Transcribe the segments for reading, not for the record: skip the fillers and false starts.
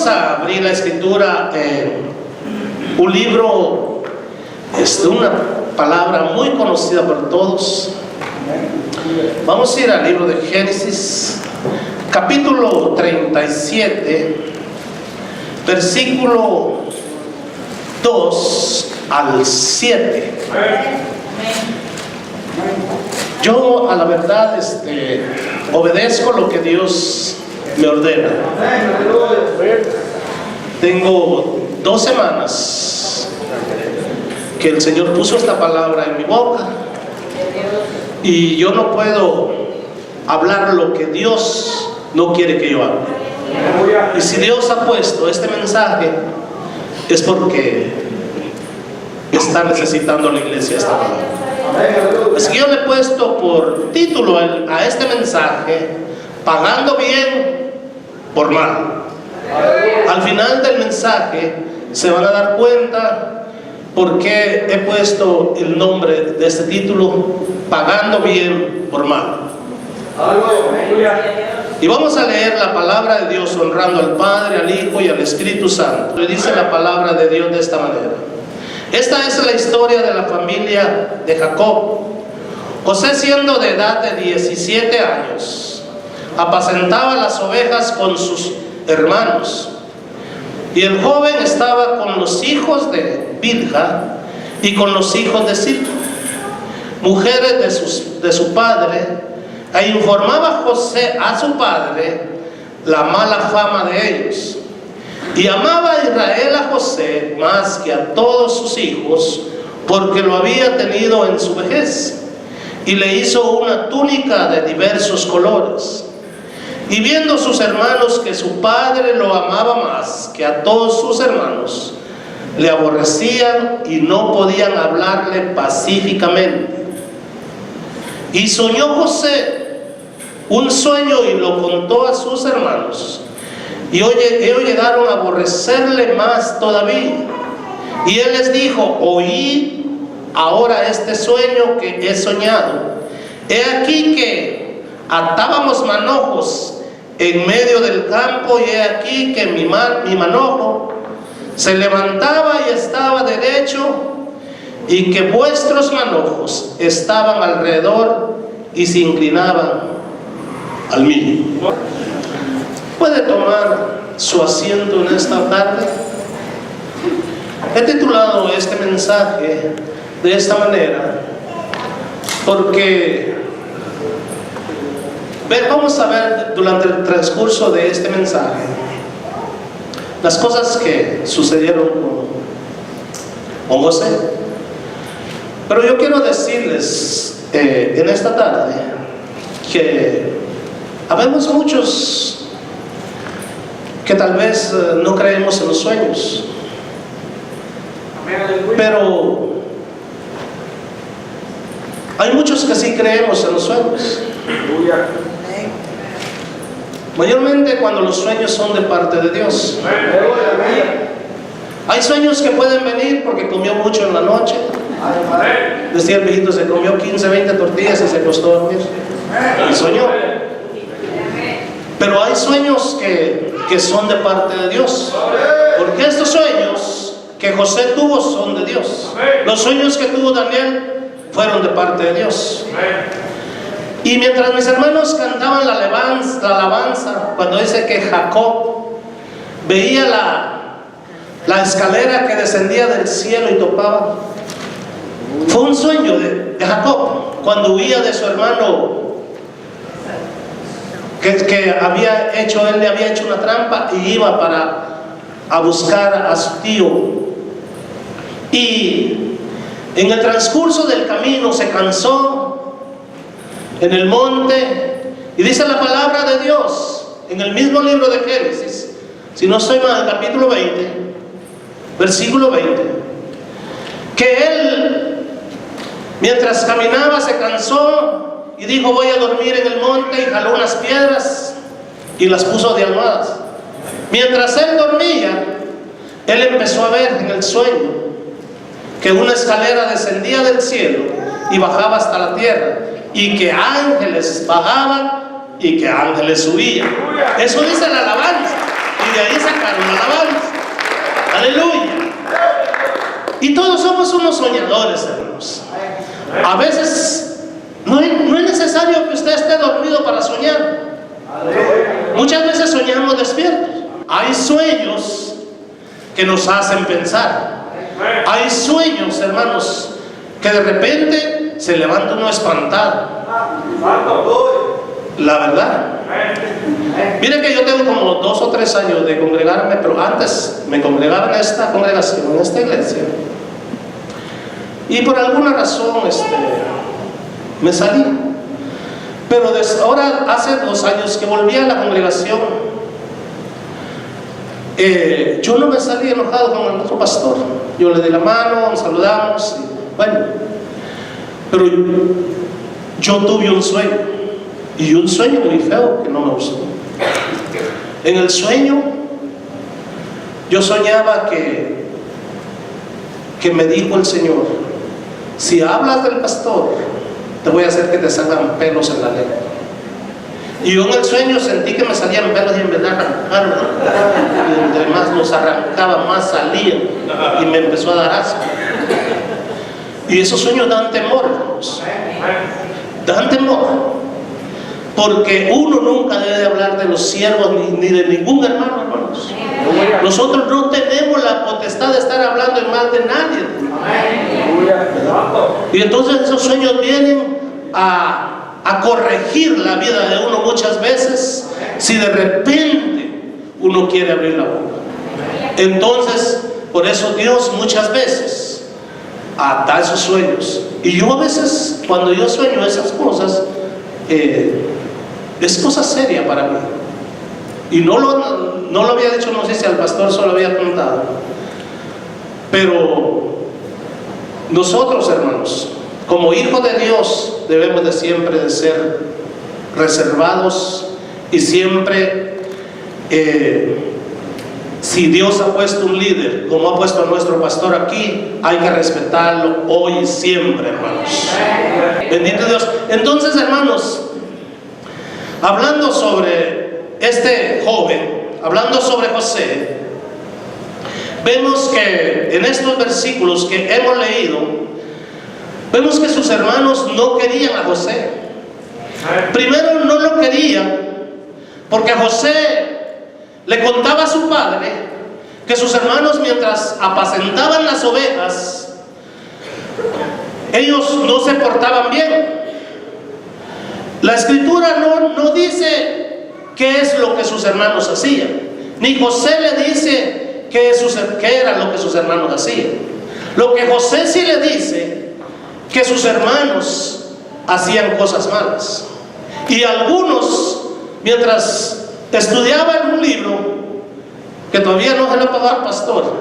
Vamos a abrir la escritura en un libro, una palabra muy conocida por todos. Vamos a ir al libro de Génesis, capítulo 37, versículo 2 al 7. Yo, a la verdad, obedezco lo que Dios me ordena. Tengo 2 semanas que el Señor puso esta palabra en mi boca y yo no puedo hablar lo que Dios no quiere que yo hable. Y si Dios ha puesto este mensaje es porque está necesitando la iglesia esta palabra. Así que yo le he puesto por título a este mensaje: pagando bien por mal. Al final del mensaje se van a dar cuenta por qué he puesto el nombre de este título: pagando bien por mal. Y vamos a leer la palabra de Dios honrando al Padre, al Hijo y al Espíritu Santo. Le dice la palabra de Dios de esta manera. Esta es la historia de la familia de Jacob. José, siendo de edad de 17 años, apacentaba las ovejas con sus hermanos. Y el joven estaba con los hijos de Bilha y con los hijos de Silpa, mujeres de su padre, e informaba José a su padre la mala fama de ellos. Y amaba a Israel a José más que a todos sus hijos, porque lo había tenido en su vejez, y le hizo una túnica de diversos colores. Y viendo sus hermanos que su padre lo amaba más que a todos sus hermanos, le aborrecían y no podían hablarle pacíficamente. Y soñó José un sueño y lo contó a sus hermanos. Y ellos llegaron a aborrecerle más todavía. Y él les dijo: oíd ahora este sueño que he soñado. He aquí que atábamos manojos en medio del campo, y he aquí que mi manojo se levantaba y estaba derecho, y que vuestros manojos estaban alrededor y se inclinaban al mío. ¿Puede tomar su asiento en esta tarde? He titulado este mensaje de esta manera porque vamos a ver durante el transcurso de este mensaje las cosas que sucedieron con José. Pero yo quiero decirles en esta tarde que habemos muchos que tal vez no creemos en los sueños, pero hay muchos que sí creemos en los sueños. Mayormente cuando los sueños son de parte de Dios. Hay sueños que pueden venir porque comió mucho en la noche. Decía el viejito, se comió 15, 20 tortillas y se acostó a dormir y soñó. Pero hay sueños que son de parte de Dios, porque estos sueños que José tuvo son de Dios. Los sueños que tuvo Daniel fueron de parte de Dios. Y mientras mis hermanos cantaban la alabanza, cuando dice que Jacob veía la escalera que descendía del cielo y topaba, fue un sueño de Jacob cuando huía de su hermano que él le había hecho una trampa y iba a buscar a su tío. Y en el transcurso del camino se cansó en el monte, y dice la palabra de Dios en el mismo libro de Génesis, si no estoy mal, capítulo 20, versículo 20, que él mientras caminaba se cansó y dijo: voy a dormir en el monte, y jaló unas piedras y las puso de almohadas. Mientras él dormía, él empezó a ver en el sueño que una escalera descendía del cielo y bajaba hasta la tierra, y que ángeles bajaban y que ángeles subían. Eso dice la alabanza. Y de ahí sacaron la alabanza. Aleluya. Y todos somos unos soñadores, hermanos. A veces no es necesario que usted esté dormido para soñar. Muchas veces soñamos despiertos. Hay sueños que nos hacen pensar. Hay sueños, hermanos, que de repente se levanta uno espantado. La verdad. Miren que yo tengo como 2 o 3 años de congregarme, pero antes me congregaba en esta congregación, en esta iglesia. Y por alguna razón me salí. Pero ahora hace 2 años que volví a la congregación, yo no me salí enojado con el otro pastor. Yo le di la mano, nos saludamos, y bueno. Pero yo tuve un sueño, y un sueño muy feo que no me gustó. En el sueño yo soñaba que me dijo el Señor: si hablas del pastor, te voy a hacer que te salgan pelos en la lengua. Y yo en el sueño sentí que me salían pelos, y en verdad arrancaron, y entre más nos arrancaba, más salían, y me empezó a dar asco. Y esos sueños dan temor, hermanos. Dan temor, porque uno nunca debe hablar de los siervos ni de ningún hermano, hermanos. Nosotros no tenemos la potestad de estar hablando en mal de nadie. Y entonces esos sueños vienen a corregir la vida de uno muchas veces, si de repente uno quiere abrir la boca. Entonces, por eso Dios muchas veces da esos sueños. Y yo a veces, cuando yo sueño esas cosas, es cosa seria para mí. Y no lo había dicho, no sé si al pastor solo había contado. Pero nosotros, hermanos, como hijos de Dios, debemos de siempre de ser reservados, y siempre, si Dios ha puesto un líder, como ha puesto a nuestro pastor aquí, hay que respetarlo hoy y siempre, hermanos. Bendito Dios. Entonces, hermanos, hablando sobre este joven, hablando sobre José, vemos que en estos versículos que hemos leído, vemos que sus hermanos no querían a José. Primero, no lo querían porque José le contaba a su padre que sus hermanos, mientras apacentaban las ovejas, ellos no se portaban bien. La escritura no dice qué es lo que sus hermanos hacían, ni José le dice qué era lo que sus hermanos hacían. Lo que José sí le dice, que sus hermanos hacían cosas malas. Y algunos, mientras estudiaban un libro que todavía no se lo pagó al pastor,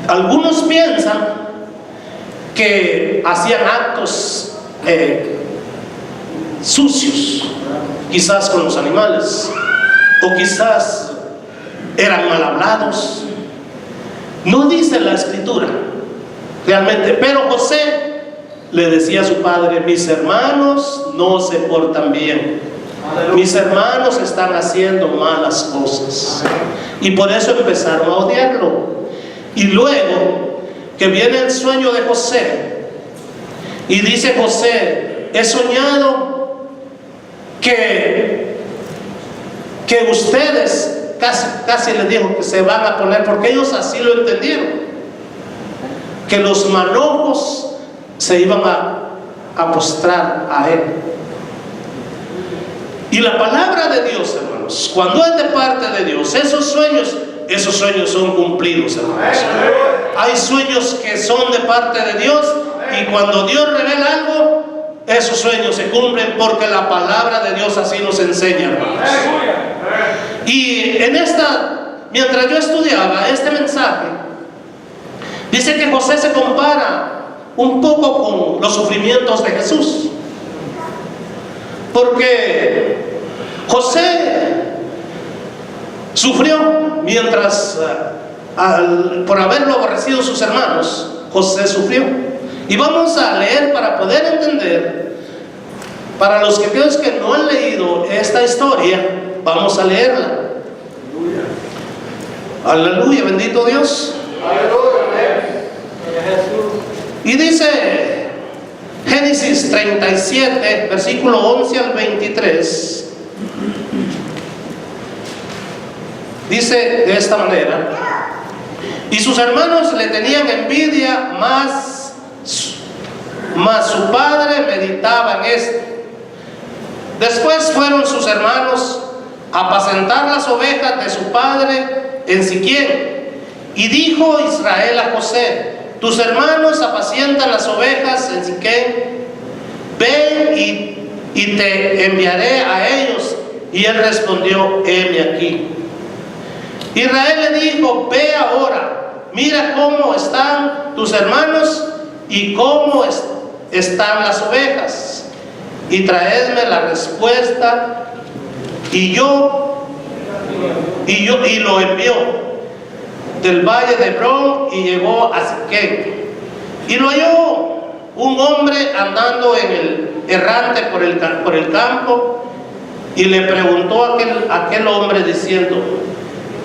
algunos piensan que hacían actos sucios, quizás con los animales, o quizás eran mal hablados. No dice la escritura realmente, pero José le decía a su padre: mis hermanos no se portan bien, mis hermanos están haciendo malas cosas. Y por eso empezaron a odiarlo. Y luego que viene el sueño de José, y dice José: he soñado que ustedes, casi les dijo que se van a poner, porque ellos así lo entendieron, que los manojos se iban a postrar a él. Y la palabra de Dios, hermanos, cuando es de parte de Dios, esos sueños son cumplidos, hermanos. Hay sueños que son de parte de Dios, y cuando Dios revela algo, esos sueños se cumplen, porque la palabra de Dios así nos enseña, hermanos. Y mientras yo estudiaba este mensaje, dice que José se compara un poco con los sufrimientos de Jesús, porque José sufrió mientras, por haberlo aborrecido sus hermanos, José sufrió. Y vamos a leer para poder entender, para los que no han leído esta historia, vamos a leerla. Aleluya, bendito Dios. Y dice Génesis 37, versículo 11 al 23. Dice de esta manera: y sus hermanos le tenían envidia, mas su padre meditaba en esto. Después fueron sus hermanos a apacentar las ovejas de su padre en Siquem. Y dijo Israel a José: tus hermanos apacientan las ovejas en Siquem, ven y te enviaré a ellos. Y él respondió: heme aquí. Israel le dijo: ve ahora, mira cómo están tus hermanos y cómo están las ovejas, y traedme la respuesta. Y lo envió del valle de Hebrón y llegó a Siquem. Y lo halló un hombre andando errante por el campo, y le preguntó a aquel hombre diciendo: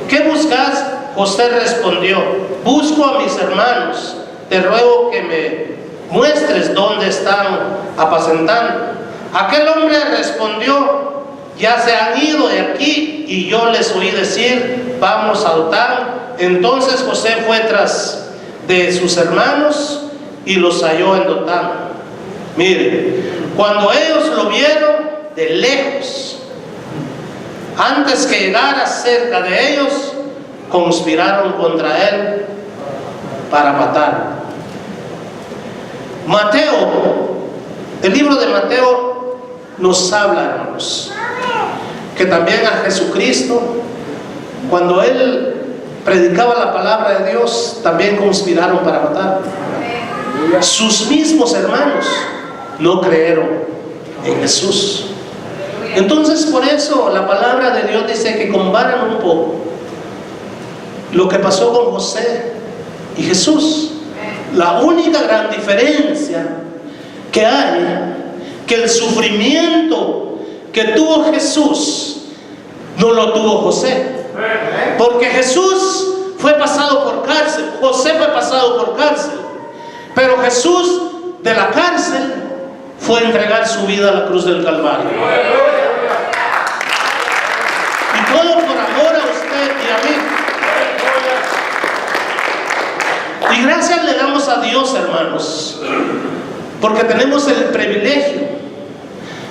¿qué buscas? José respondió: busco a mis hermanos, te ruego que me muestres dónde están apacentando. Aquel hombre respondió: ya se han ido de aquí, y yo les oí decir: vamos a Dotán. Entonces José fue tras de sus hermanos y los halló en Dotán. Mire, cuando ellos lo vieron de lejos, antes que llegara cerca de ellos, conspiraron contra él para matarlo. Mateo, el libro de Mateo nos habla, hermanos, que también a Jesucristo, cuando él predicaba la palabra de Dios, también conspiraron para matarlo. Sus mismos hermanos no creyeron en Jesús. Entonces, por eso la palabra de Dios dice que comparan un poco lo que pasó con José y Jesús. La única gran diferencia que hay, que el sufrimiento que tuvo Jesús no lo tuvo José. Porque Jesús fue pasado por cárcel, José fue pasado por cárcel, pero Jesús de la cárcel fue a entregar su vida a la cruz del Calvario. Y todo por amor a usted y a mí. Y gracias le damos a Dios, hermanos, porque tenemos el privilegio,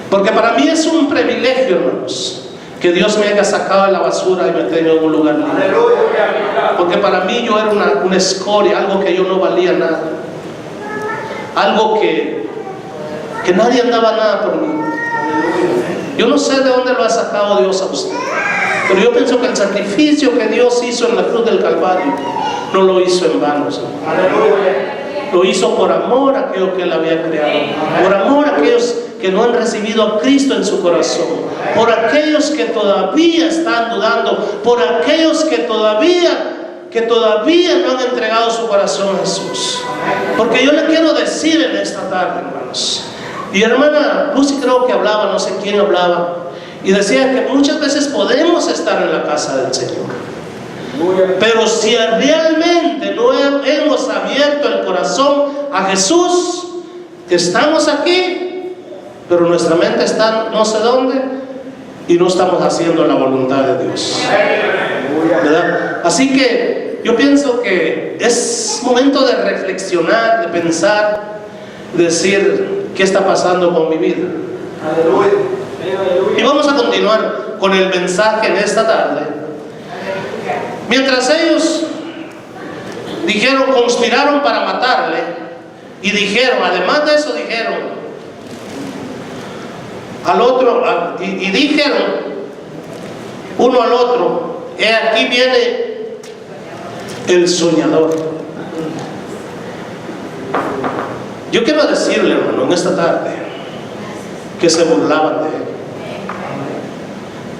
porque para mí es un privilegio, hermanos, que Dios me haya sacado de la basura y me tenga en un lugar libre. Porque para mí yo era una escoria, algo que yo no valía nada, algo que nadie andaba nada por mí. Yo no sé de dónde lo ha sacado Dios a usted, pero yo pienso que el sacrificio que Dios hizo en la cruz del Calvario no lo hizo en vano. Lo hizo por amor a aquellos que Él había creado, por amor a aquellos que no han recibido a Cristo en su corazón, por aquellos que todavía están dudando, por aquellos que todavía no han entregado su corazón a Jesús. Porque yo le quiero decir en esta tarde, hermanos, y hermana Lucy creo que hablaba, no sé quién hablaba, y decía que muchas veces podemos estar en la casa del Señor, pero si realmente no hemos abierto el corazón a Jesús, estamos aquí, pero nuestra mente está no sé dónde, y no estamos haciendo la voluntad de Dios, ¿verdad? Así que yo pienso que es momento de reflexionar, de pensar, de decir: ¿qué está pasando con mi vida? Y vamos a continuar con el mensaje en esta tarde. Mientras ellos conspiraron para matarle, y dijeron, además de eso dijeron al otro, y dijeron uno al otro: he aquí viene el soñador. Yo quiero decirle, hermano, en esta tarde, que se burlaban de él.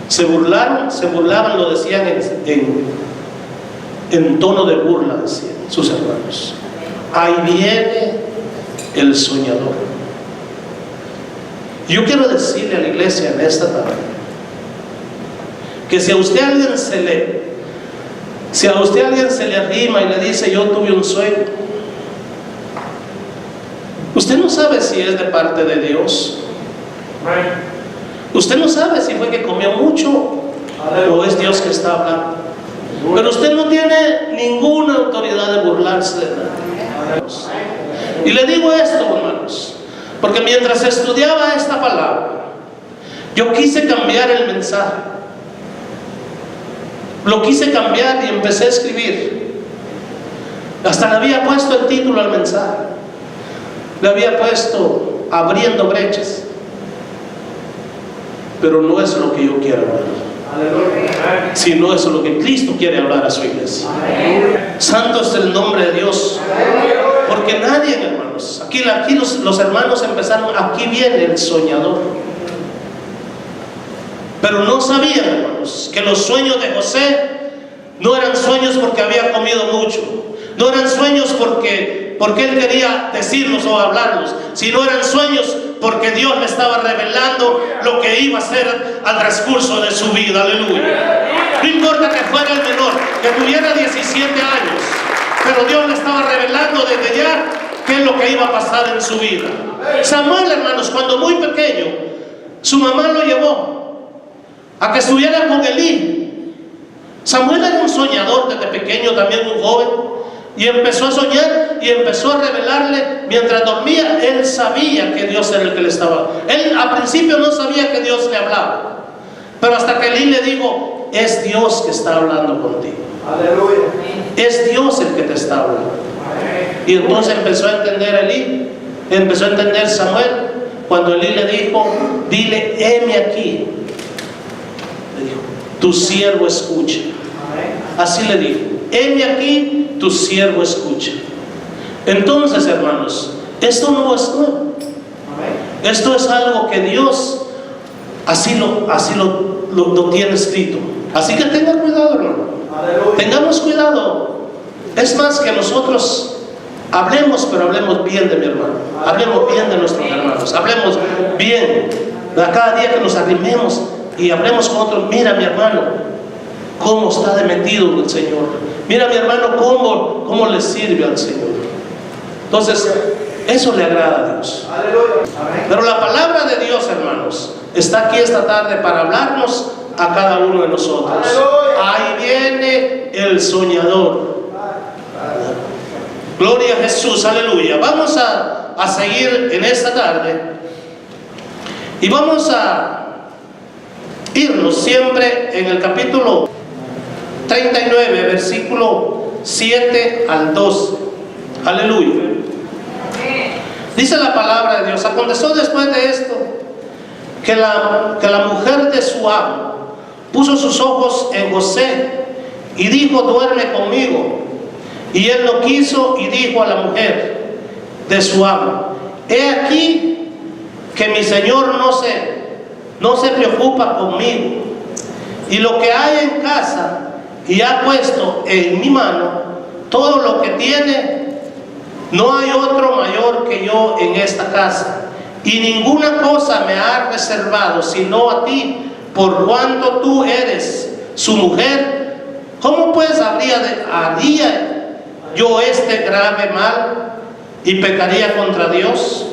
Se burlaban, lo decían en tono de burla, decían sus hermanos: ahí viene el soñador. Yo quiero decirle a la iglesia en esta tarde que si a usted alguien se le Si a usted alguien se le arrima y le dice, yo tuve un sueño, usted no sabe si es de parte de Dios. Usted no sabe si fue que comió mucho o es Dios que está hablando. Pero usted no tiene ninguna autoridad de burlarse de nada. Y le digo esto, hermanos, porque mientras estudiaba esta palabra, yo quise cambiar el mensaje. Lo quise cambiar y empecé a escribir. Hasta le había puesto el título al mensaje. Le había puesto abriendo brechas. Pero no es lo que yo quiero hablar, sino es lo que Cristo quiere hablar a su iglesia. Santo es el nombre de Dios. Porque nadie, hermanos, aquí los hermanos empezaron, aquí viene el soñador. Pero no sabían, hermanos, que los sueños de José no eran sueños porque había comido mucho, no eran sueños porque él quería decirlos o hablarlos, sino eran sueños porque Dios le estaba revelando lo que iba a hacer al transcurso de su vida. Aleluya. No importa que fuera el menor, que tuviera 17 años, pero Dios le estaba revelando desde ya qué es lo que iba a pasar en su vida. Samuel, hermanos, cuando muy pequeño, su mamá lo llevó a que estuviera con Elí. Samuel era un soñador desde pequeño, también un joven, y empezó a soñar y empezó a revelarle mientras dormía. Él sabía que Dios era el que le estaba. Él al principio no sabía que Dios le hablaba, pero hasta que Elí le dijo, es Dios que está hablando contigo. Aleluya. Es Dios el que te está hablando. Y entonces empezó a entender Elí, empezó a entender Samuel, cuando Elí le dijo, dile, heme aquí. Le dijo, tu siervo escucha. Así le dijo, heme aquí, tu siervo escucha. Entonces, hermanos, esto no es nuevo. Esto es algo que Dios así lo tiene escrito. Así que tenga cuidado, hermano. Tengamos cuidado. Es más, que nosotros hablemos, pero hablemos bien de mi hermano. Hablemos bien de nuestros hermanos. Hablemos bien. Cada día que nos arrimemos y hablemos con otros, mira mi hermano, cómo está de metido el Señor. Mira mi hermano, cómo le sirve al Señor. Entonces, eso le agrada a Dios. Pero la palabra de Dios, hermanos, está aquí esta tarde para hablarnos a cada uno de nosotros. Ahí viene el soñador. Gloria a Jesús, aleluya. Vamos a seguir en esta tarde y vamos a irnos siempre en el capítulo 39, versículo 7 al 12. Aleluya. Dice la palabra de Dios: aconteció después de esto que la mujer de su amo puso sus ojos en José y dijo, duerme conmigo. Y él no quiso y dijo a la mujer de su amo, he aquí que mi señor no se preocupa conmigo, y lo que hay en casa y ha puesto en mi mano, todo lo que tiene, no hay otro mayor que yo en esta casa, y ninguna cosa me ha reservado sino a ti, por cuanto tú eres su mujer. ¿Cómo pues haría yo este grave mal y pecaría contra Dios?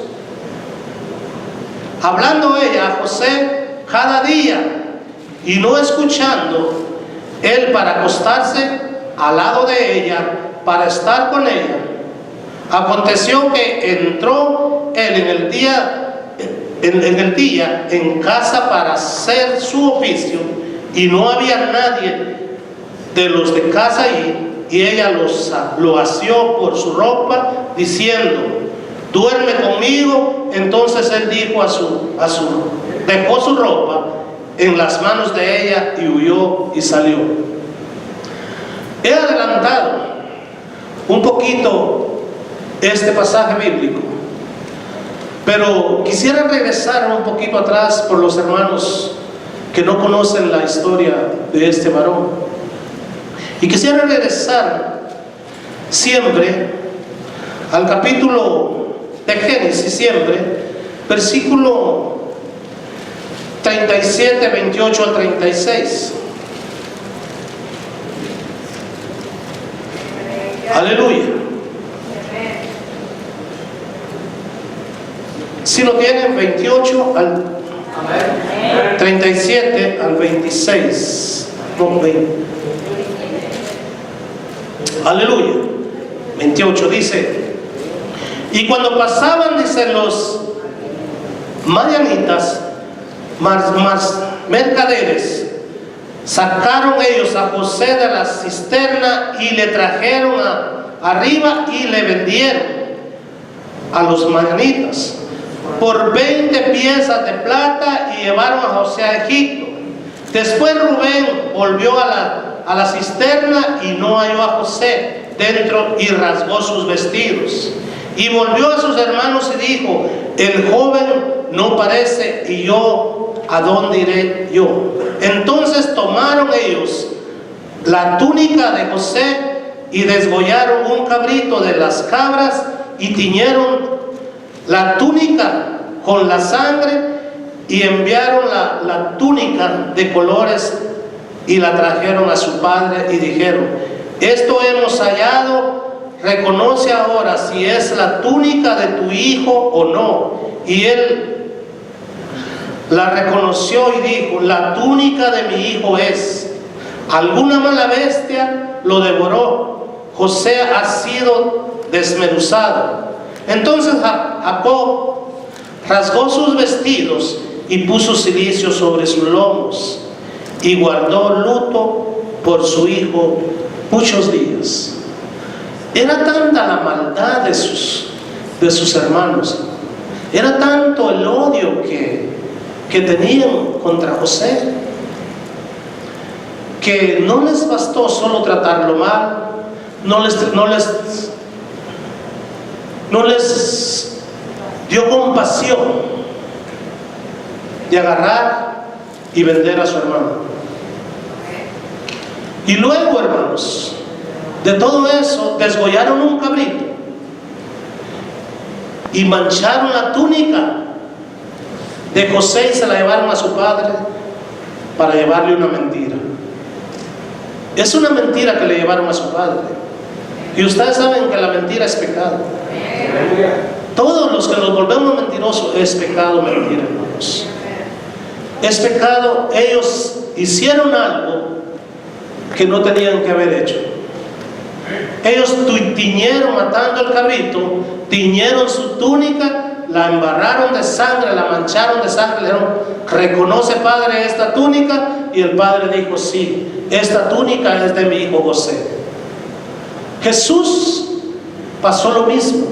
Hablando ella a José cada día y no escuchando él para acostarse al lado de ella, para estar con ella, aconteció que entró él en el día en casa para hacer su oficio, y no había nadie de los de casa ahí, y ella lo asió por su ropa, diciendo, duerme conmigo. Entonces él dijo dejó su ropa en las manos de ella y huyó y salió. He adelantado un poquito este pasaje bíblico, pero quisiera regresar un poquito atrás por los hermanos que no conocen la historia de este varón. Y quisiera regresar siempre al capítulo de Génesis, siempre, versículo 37, 28 al 36. Aleluya. Si lo tienen, 28 al 37 al 26. No, 20. Aleluya. 28 dice: y cuando pasaban, dice, los madianitas, mercaderes, sacaron ellos a José de la cisterna y le trajeron arriba y le vendieron a los madianitas por 20 piezas de plata y llevaron a José a Egipto. Después Rubén volvió a la cisterna y no halló a José dentro y rasgó sus vestidos. Y volvió a sus hermanos y dijo: el joven no parece, y yo, ¿a dónde iré yo? Entonces tomaron ellos la túnica de José y desgollaron un cabrito de las cabras y tiñeron la túnica con la sangre y enviaron la túnica de colores y la trajeron a su padre y dijeron: esto hemos hallado, reconoce ahora si es la túnica de tu hijo o no. Y él la reconoció y dijo: la túnica de mi hijo es. Alguna mala bestia lo devoró. José ha sido desmenuzado. Entonces Jacob rasgó sus vestidos y puso cilicio sobre sus lomos y guardó luto por su hijo muchos días. Era tanta la maldad de sus hermanos, era tanto el odio que tenían contra José, que no les bastó solo tratarlo mal, no les dio compasión de agarrar y vender a su hermano. Y luego, hermanos, de todo eso, desgollaron un cabrito y mancharon la túnica de José y se la llevaron a su padre para llevarle una mentira. Es una mentira que le llevaron a su padre. Y ustedes saben que la mentira es pecado. Todos los que nos volvemos mentirosos es pecado, mentira, hermanos. Es pecado. Ellos hicieron algo que no tenían que haber hecho. Ellos tiñeron, matando el cabrito, tiñeron su túnica, la embarraron de sangre, la mancharon de sangre, le dijeron: reconoce, padre, esta túnica. Y el padre dijo: sí, esta túnica es de mi hijo José. Jesús pasó lo mismo.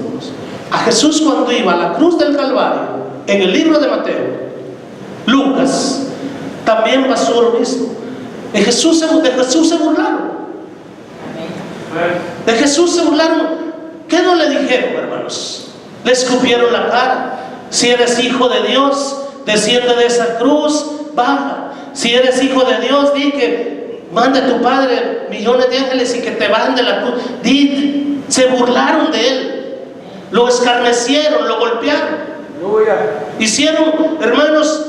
A Jesús, cuando iba a la cruz del Calvario, en el libro de Mateo, Lucas, también pasó lo mismo. De Jesús se burlaron. De Jesús se burlaron. ¿Qué no le dijeron, hermanos? Le escupieron la cara. Si eres hijo de Dios, desciende de esa cruz, baja. Si eres hijo de Dios, di que mande a tu Padre millones de ángeles y que te bajen de la cruz. Se burlaron de él, lo escarnecieron, lo golpearon. Hicieron, hermanos,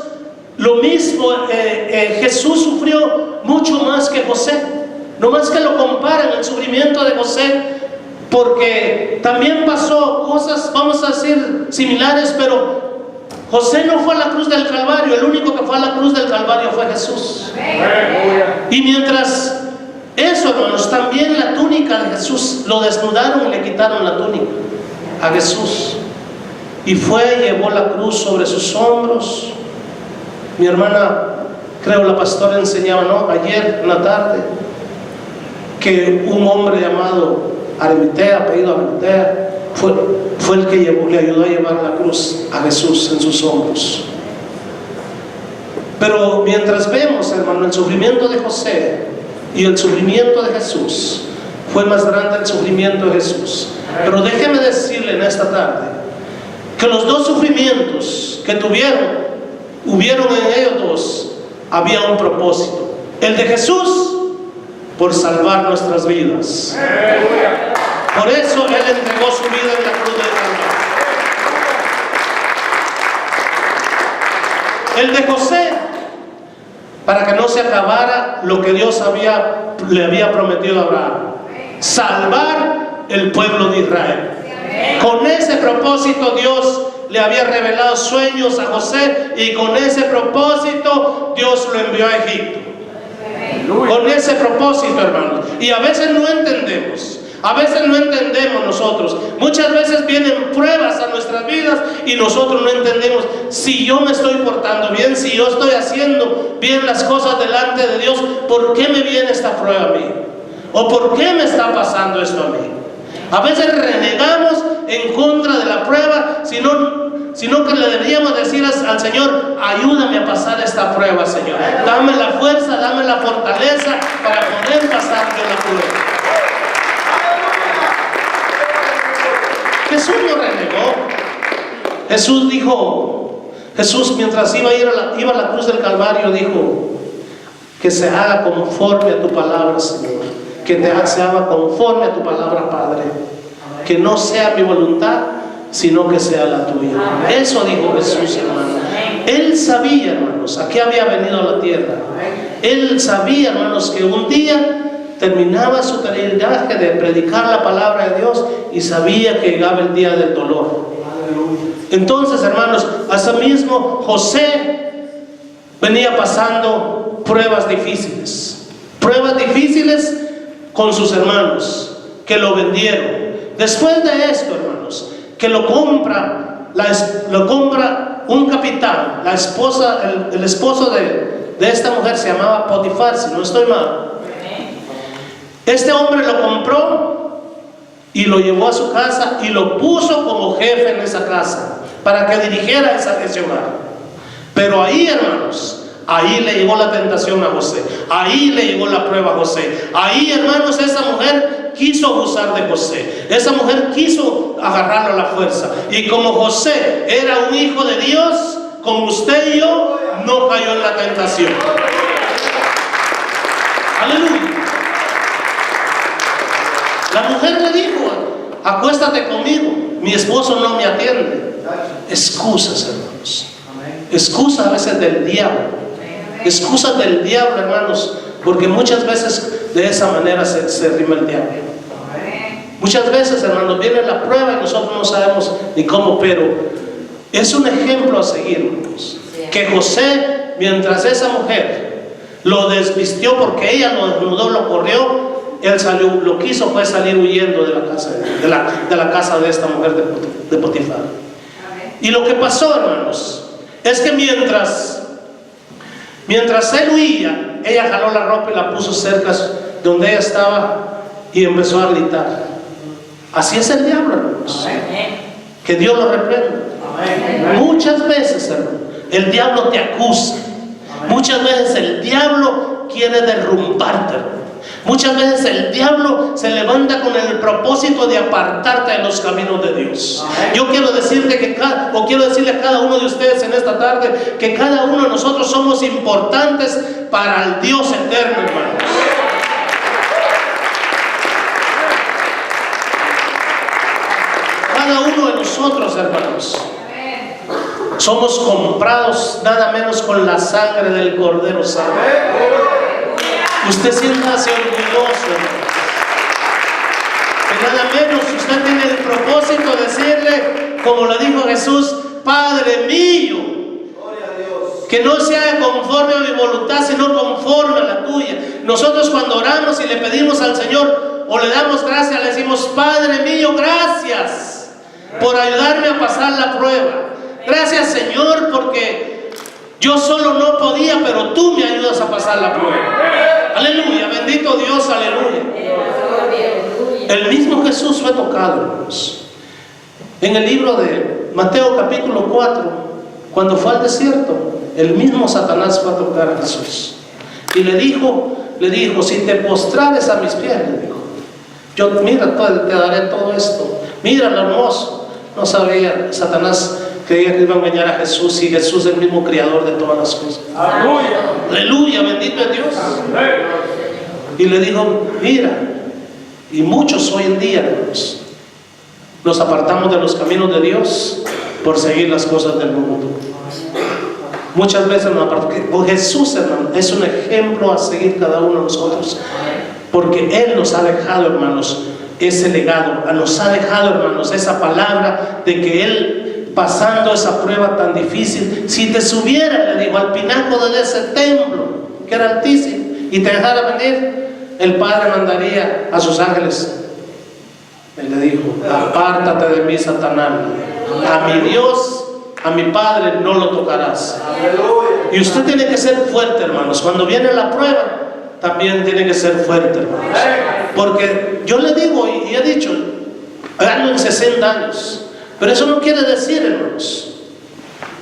lo mismo. Jesús sufrió mucho más que José. No más que lo comparan el sufrimiento de José, porque también pasó cosas, vamos a decir, similares, pero José no fue a la cruz del Calvario. El único que fue a la cruz del Calvario fue Jesús. Y mientras eso, hermanos, también la túnica de Jesús, lo desnudaron y le quitaron la túnica a Jesús. Y fue y llevó la cruz sobre sus hombros. Mi hermana, creo la pastora enseñaba, ¿no?, ayer en la tarde, que un hombre llamado Arimatea, apellido Arimatea, fue el que le ayudó a llevar la cruz a Jesús en sus hombros. Pero mientras vemos, hermano, el sufrimiento de José y el sufrimiento de Jesús, fue más grande el sufrimiento de Jesús. Pero déjeme decirle en esta tarde que los dos sufrimientos que hubieron en ellos dos, había un propósito. El de Jesús, por salvar nuestras vidas. Por eso Él entregó su vida en la cruz del Calvario. El de José, para que no se acabara lo que Dios le había prometido a Abraham. Salvar el pueblo de Israel. Con ese propósito Dios le había revelado sueños a José, y con ese propósito Dios lo envió a Egipto. Con ese propósito, hermanos. Y a veces no entendemos. A veces no entendemos nosotros. Muchas veces vienen pruebas a nuestras vidas y nosotros no entendemos si yo me estoy portando bien, si yo estoy haciendo bien las cosas delante de Dios. ¿Por qué me viene esta prueba a mí? ¿O por qué me está pasando esto a mí? A veces renegamos en contra de la prueba, sino que le deberíamos decir al Señor: ayúdame a pasar esta prueba, Señor. Dame la fuerza, dame la fortaleza para poder pasar yo la prueba. Jesús no renegó. Jesús dijo, mientras iba a la cruz del Calvario, dijo: que se haga conforme a tu palabra, Señor. Que se haga conforme a tu palabra, Padre. Que no sea mi voluntad, sino que sea la tuya. Eso dijo Jesús, hermano. Él sabía, hermanos, a qué había venido a la tierra. Él sabía, hermanos, que un día terminaba su peregrinaje de predicar la palabra de Dios y sabía que llegaba el día del dolor. Entonces, hermanos, asimismo José venía pasando pruebas difíciles con sus hermanos que lo vendieron. Después de esto, hermanos, que lo compra un capitán, el esposo de esta mujer se llamaba Potifar, si no estoy mal. Este hombre lo compró y lo llevó a su casa y lo puso como jefe en esa casa para que dirigiera ese hogar. Pero ahí, hermanos, ahí le llegó la tentación a José, ahí le llegó la prueba a José. Ahí, hermanos, esa mujer quiso abusar de José, esa mujer quiso agarrarlo a la fuerza. Y como José era un hijo de Dios, como usted y yo, no cayó en la tentación. Aleluya. La mujer le dijo: acuéstate conmigo, mi esposo no me atiende. Excusas, hermanos. Excusas a veces del diablo. Excusas del diablo, hermanos, porque muchas veces de esa manera se rima el diablo. Muchas veces, hermanos, viene la prueba y nosotros no sabemos ni cómo, pero es un ejemplo a seguir, hermanos. Que José, mientras esa mujer lo desvistió porque ella lo desnudó, lo corrió, él salió, lo que hizo fue salir huyendo de la casa de esta mujer de Potifar. Y lo que pasó, hermanos, es que mientras él huía, ella jaló la ropa y la puso cerca de donde ella estaba y empezó a gritar. Así es el diablo, hermanos. Que Dios lo reprenda. Muchas veces, hermano, el diablo te acusa. Muchas veces el diablo quiere derrumbarte, hermano. Muchas veces el diablo se levanta con el propósito de apartarte de los caminos de Dios. Yo quiero decirle quiero decirle a cada uno de ustedes en esta tarde que cada uno de nosotros somos importantes para el Dios eterno, hermanos. Cada uno de nosotros, hermanos, somos comprados nada menos con la sangre del Cordero Santo. Usted siéntase orgulloso, hermano. Que nada menos usted tiene el propósito de decirle, como lo dijo Jesús: Padre mío, que no sea conforme a mi voluntad, sino conforme a la tuya. Nosotros cuando oramos y le pedimos al Señor o le damos gracias, le decimos: Padre mío, gracias por ayudarme a pasar la prueba. Gracias, Señor, porque yo solo no podía, pero tú me ayudas a pasar la prueba. Aleluya, bendito Dios, aleluya. El mismo Jesús fue tocado, hermanos. En el libro de Mateo capítulo 4, cuando fue al desierto, el mismo Satanás fue a tocar a Jesús. Y le dijo, si te postrares a mis pies, le dijo, yo, mira, te daré todo esto. Mira lo hermoso. No sabía Satanás, creía que iba a engañar a Jesús, y Jesús es el mismo creador de todas las cosas. Aleluya, aleluya, bendito es Dios. Y le dijo: mira, y muchos hoy en día, hermanos, nos apartamos de los caminos de Dios por seguir las cosas del mundo. Muchas veces nos apartamos. Jesús, hermano, es un ejemplo a seguir cada uno de nosotros, porque Él nos ha dejado, hermanos, ese legado, nos ha dejado, hermanos, esa palabra de que Él, pasando esa prueba tan difícil, si te subiera, le digo, al pináculo de ese templo, que era altísimo, y te dejara venir, el Padre mandaría a sus ángeles. Él le dijo: apártate de mí, Satanás, a mi Dios, a mi Padre no lo tocarás. Y usted tiene que ser fuerte, hermanos. Cuando viene la prueba, también tiene que ser fuerte, hermanos. Porque yo le digo y he dicho, ando en 60 años, pero eso no quiere decir, hermanos,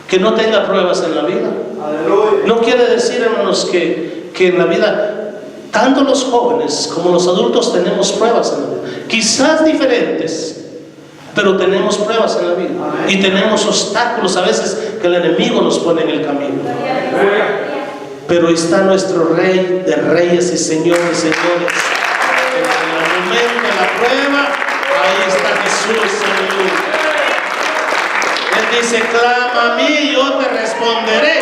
que no tenga pruebas en la vida. No quiere decir, hermanos, que en la vida, tanto los jóvenes como los adultos, tenemos pruebas en la vida. Quizás diferentes, pero tenemos pruebas en la vida. Y tenemos obstáculos a veces que el enemigo nos pone en el camino. Pero ahí está nuestro Rey de Reyes y Señor de Señores. En el momento de la prueba, ahí está Jesús, aleluya. Él dice: clama a mí y yo te responderé.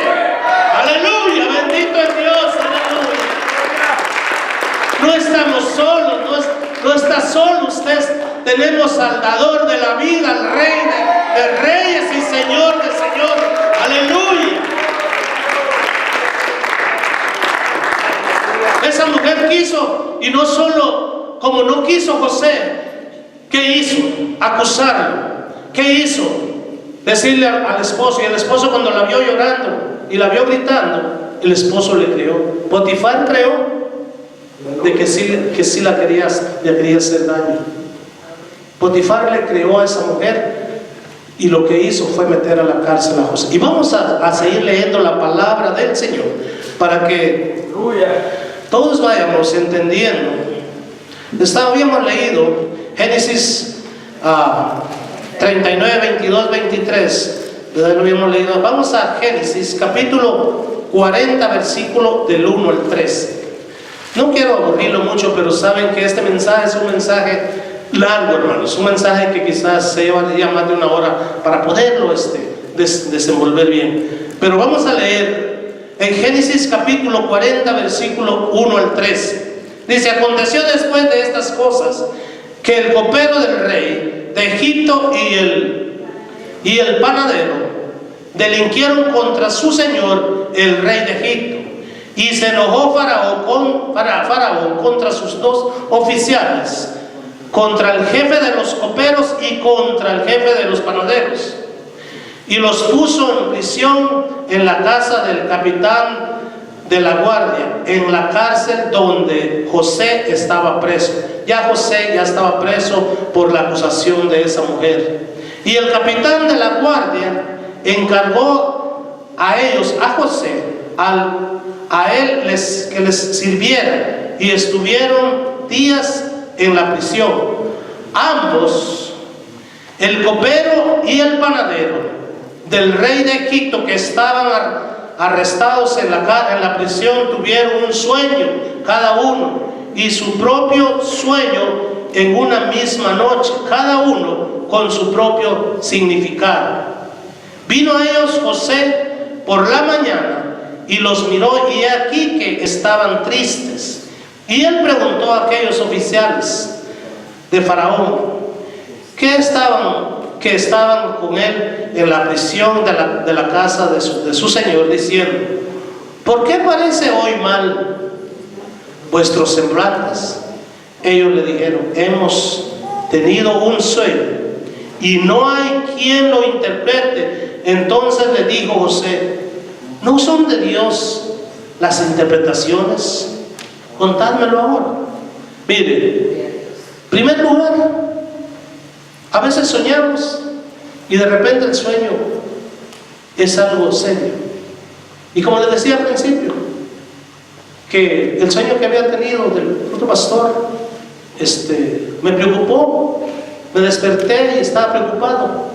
Aleluya, bendito es Dios, aleluya. No estamos solos, no está solo usted. Tenemos al dador de la vida, al Rey de Reyes y Señor de Señores. Aleluya. Esa mujer quiso, y no solo como no quiso José, ¿qué hizo? Acusarlo. ¿Qué hizo? Decirle al esposo, y el esposo, cuando la vio llorando y la vio gritando, el esposo le creó. Potifar creó de que sí le quería hacer daño. Potifar le creó a esa mujer, y lo que hizo fue meter a la cárcel a José. Y vamos a seguir leyendo la palabra del Señor para que todos vayamos entendiendo. Habíamos leído Génesis 39, 22, 23. Lo habíamos leído. Vamos a Génesis capítulo 40, versículo del 1 al 13. No quiero aburrirlo mucho, pero saben que este mensaje es un mensaje largo, hermanos. Un mensaje que quizás se lleva ya más de una hora para poderlo desenvolver bien. Pero vamos a leer en Génesis capítulo 40, versículo 1 al 13. Dice: aconteció después de estas cosas que el copero del rey de Egipto y el panadero delinquieron contra su señor, el rey de Egipto. Y se enojó Faraón contra sus dos oficiales, contra el jefe de los coperos y contra el jefe de los panaderos, y los puso en prisión en la casa del capitán de la guardia, en la cárcel donde José estaba preso. José ya estaba preso por la acusación de esa mujer. Y el capitán de la guardia encargó a ellos, a José, a él que les sirviera, y estuvieron días en la prisión. Ambos, el copero y el panadero del rey de Egipto, que estaban arrestados en la prisión, tuvieron un sueño cada uno, y su propio sueño en una misma noche, cada uno con su propio significado. Vino a ellos José por la mañana y los miró, y he aquí que estaban tristes. Y él preguntó a aquellos oficiales de Faraón que estaban con él en la prisión de la casa de su señor, diciendo: ¿por qué parece hoy mal vuestros semblantes? Ellos le dijeron: hemos tenido un sueño y no hay quien lo interprete. Entonces le dijo José: ¿no son de Dios las interpretaciones? Contádmelo ahora. Mire, en primer lugar, a veces soñamos y de repente el sueño es algo serio. Y como les decía al principio, que el sueño que había tenido del otro pastor me preocupó, me desperté y estaba preocupado.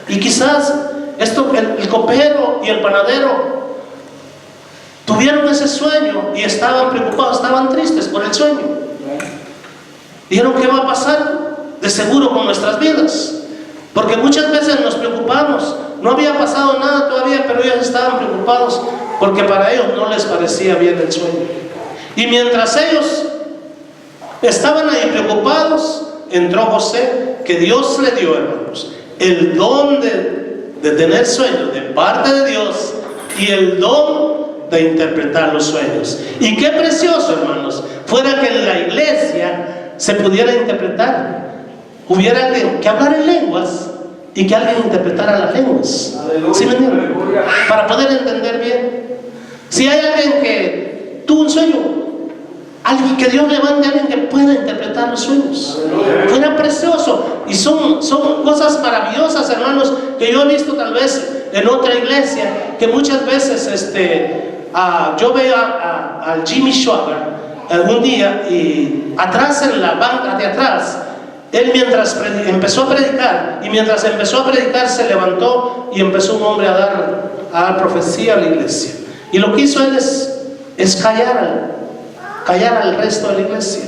Y quizás el copero y el panadero tuvieron ese sueño y estaban preocupados, estaban tristes por el sueño. Dijeron: ¿qué va a pasar de seguro con nuestras vidas? Porque muchas veces nos preocupamos. No había pasado nada todavía, pero ellos estaban preocupados porque para ellos no les parecía bien el sueño. Y mientras ellos estaban ahí preocupados, entró José, que Dios le dio, hermanos, el don de tener sueños de parte de Dios y el don de interpretar los sueños. Y qué precioso, hermanos, fuera que en la iglesia se pudiera interpretar, hubiera alguien que hablara en lenguas y que alguien interpretara las lenguas. ¿Sí me entienden? Para poder entender bien. Si hay alguien que tuvo un sueño, alguien que Dios levante a alguien que pueda interpretar los sueños, fuera precioso. Y son cosas maravillosas, hermanos, que yo he visto tal vez en otra iglesia, que muchas veces yo veo al Jimmy Swaggart algún día, y atrás en la banca de atrás, él mientras empezó a predicar, y mientras empezó a predicar se levantó y empezó un hombre a dar profecía a la iglesia. Y lo que hizo él es callar al resto de la iglesia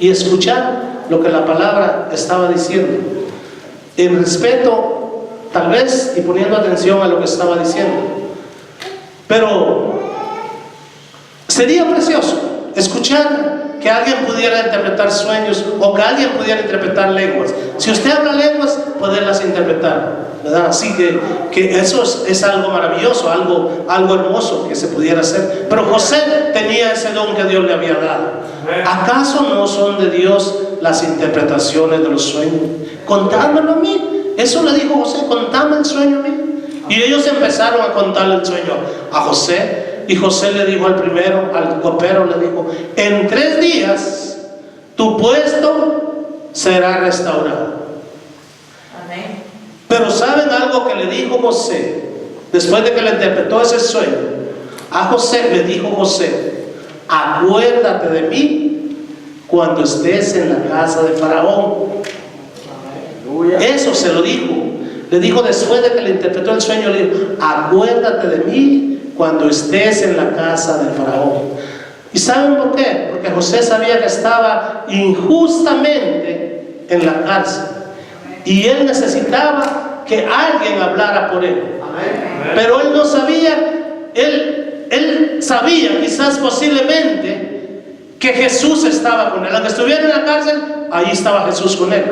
y escuchar lo que la palabra estaba diciendo, en respeto tal vez, y poniendo atención a lo que estaba diciendo. Pero sería precioso escuchar que alguien pudiera interpretar sueños, o que alguien pudiera interpretar lenguas. Si usted habla lenguas, poderlas interpretar, ¿verdad? Así que eso es algo maravilloso, algo hermoso que se pudiera hacer. Pero José tenía ese don que Dios le había dado. ¿Acaso no son de Dios las interpretaciones de los sueños? Contádmelo a mí. Eso le dijo José: contame el sueño a mí. Y ellos empezaron a contarle el sueño a José. Y José le dijo al copero, le dijo: en 3 días tu puesto será restaurado. Amén. Pero ¿saben algo que le dijo José? Después de que le interpretó ese sueño, a José le dijo José: acuérdate de mí cuando estés en la casa de Faraón. Eso se lo dijo. Le dijo después de que le interpretó el sueño, le dijo: acuérdate de mí cuando estés en la casa del Faraón. ¿Y saben por qué? Porque José sabía que estaba injustamente en la cárcel, y él necesitaba que alguien hablara por él. Pero él no sabía, él sabía quizás posiblemente que Jesús estaba con él. Aunque estuviera en la cárcel, ahí estaba Jesús con él.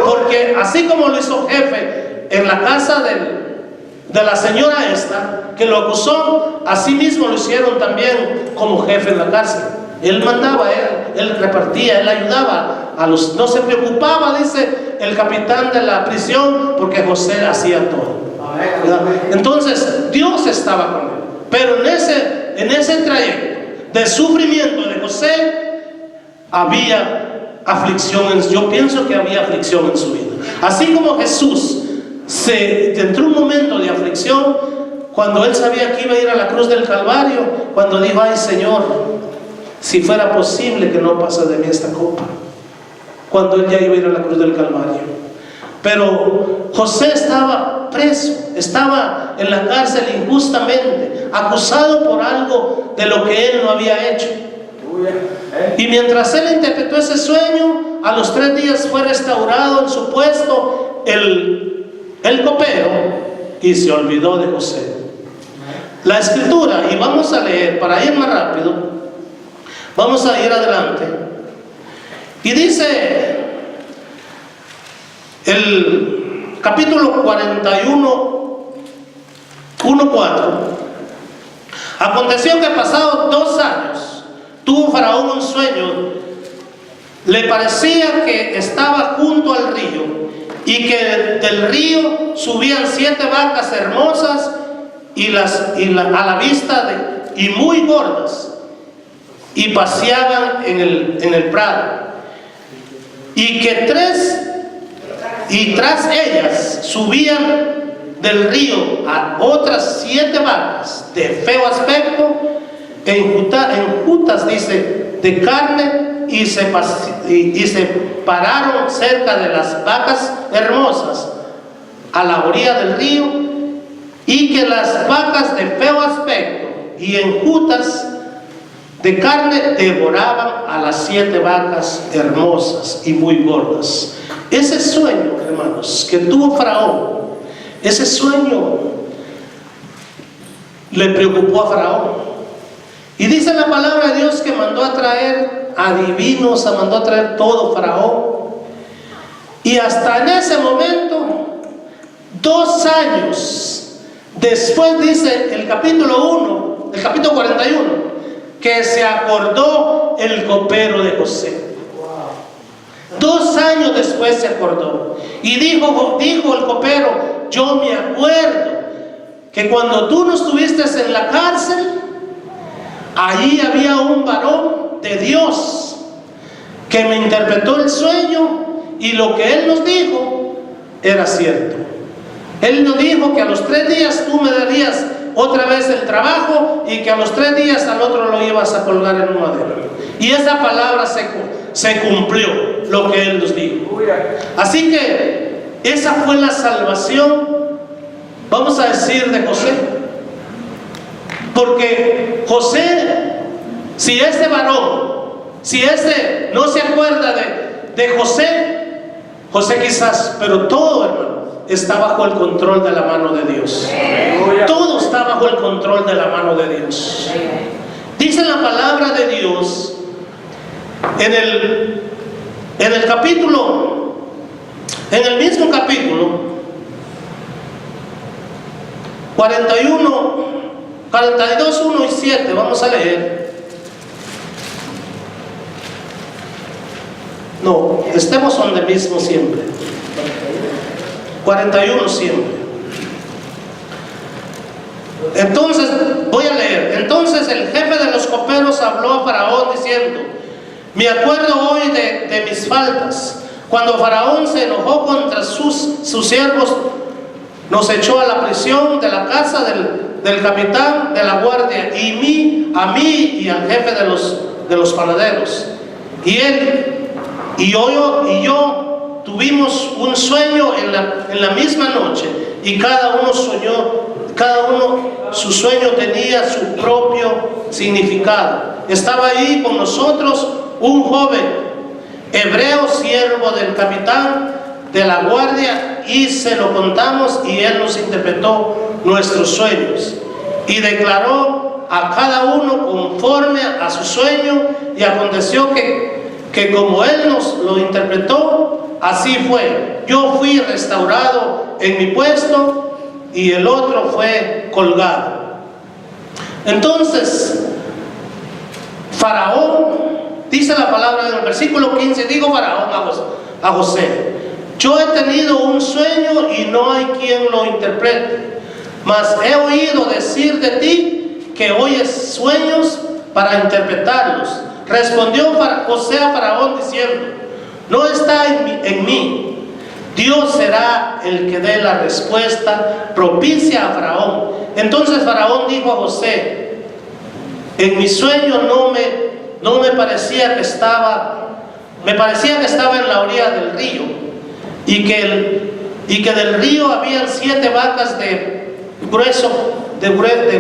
Porque así como lo hizo jefe en la casa de la señora esta que lo acusó, así mismo lo hicieron también como jefe en la cárcel. Él mandaba, él repartía, él ayudaba a los, no se preocupaba, dice el capitán de la prisión, porque José hacía todo. Entonces Dios estaba con él. Pero en ese trayecto de sufrimiento de José había aflicción. Yo pienso que había aflicción en su vida. Así como Jesús entró un momento de aflicción cuando él sabía que iba a ir a la cruz del Calvario, cuando dijo: ay Señor, si fuera posible que no pase de mí esta copa. Cuando él ya iba a ir a la cruz del Calvario. Pero José estaba preso, estaba en la cárcel injustamente, acusado por algo de lo que él no había hecho. Y mientras él interpretó ese sueño, a los 3 días fue restaurado en su puesto el copero, y se olvidó de José. La escritura, y vamos a leer para ir más rápido, vamos a ir adelante, y dice el capítulo 41, 1:4: aconteció que pasados 2 años tuvo Faraón un sueño. Le parecía que estaba junto al río, y que del río subían 7 vacas hermosas a la vista y muy gordas, y paseaban en el prado, y tras ellas subían del río a otras 7 vacas de feo aspecto, enjutas, dice, de carne, y se pararon cerca de las vacas hermosas a la orilla del río, y que las vacas de feo aspecto y enjutas de carne devoraban a las 7 vacas hermosas y muy gordas. Ese sueño, hermanos, que tuvo Faraón, ese sueño le preocupó a Faraón. Y dice la palabra de Dios que mandó a traer adivinos, mandó a traer todo Faraón. Y hasta en ese momento, 2 años después, dice el capítulo 1, el capítulo 41, que se acordó el copero de José. 2 años después se acordó. Y dijo el copero: yo me acuerdo que cuando tú no estuviste en la cárcel, allí había un varón de Dios que me interpretó el sueño, y lo que él nos dijo era cierto. Él nos dijo que a los 3 días tú me darías otra vez el trabajo, y que a los 3 días al otro lo ibas a colgar en un madero. Y esa palabra se cumplió, lo que él nos dijo. Así que esa fue la salvación, vamos a decir, de José. Porque José, si este varón, si este no se acuerda de José quizás, pero todo, hermano, está bajo el control de la mano de Dios. Todo está bajo el control de la mano de Dios. Dice la palabra de Dios en el capítulo, en el mismo capítulo 42, 1 y 7, vamos a leer. No, estemos donde mismo siempre. 41 siempre. Entonces, voy a leer. Entonces el jefe de los coperos habló a Faraón diciendo: me acuerdo hoy de mis faltas. Cuando Faraón se enojó contra sus siervos, nos echó a la prisión de la casa del capitán de la guardia, a mí y al jefe de los panaderos. Y él y yo tuvimos un sueño en la misma noche, y cada uno su sueño tenía su propio significado. Estaba ahí con nosotros un joven hebreo, siervo del capitán de la guardia, y se lo contamos, y él nos interpretó nuestros sueños y declaró a cada uno conforme a su sueño, y aconteció que como él nos lo interpretó, así fue. Yo fui restaurado en mi puesto, y el otro fue colgado. Entonces Faraón, dice la palabra en el versículo 15, dijo Faraón a José: yo he tenido un sueño y no hay quien lo interprete, mas he oído decir de ti que oyes sueños para interpretarlos. Respondió José a Faraón diciendo: no está en mí. Dios será el que dé la respuesta propicia a Faraón. Entonces Faraón dijo a José: en mi sueño no me parecía que estaba en la orilla del río, y que del río habían 7 vacas de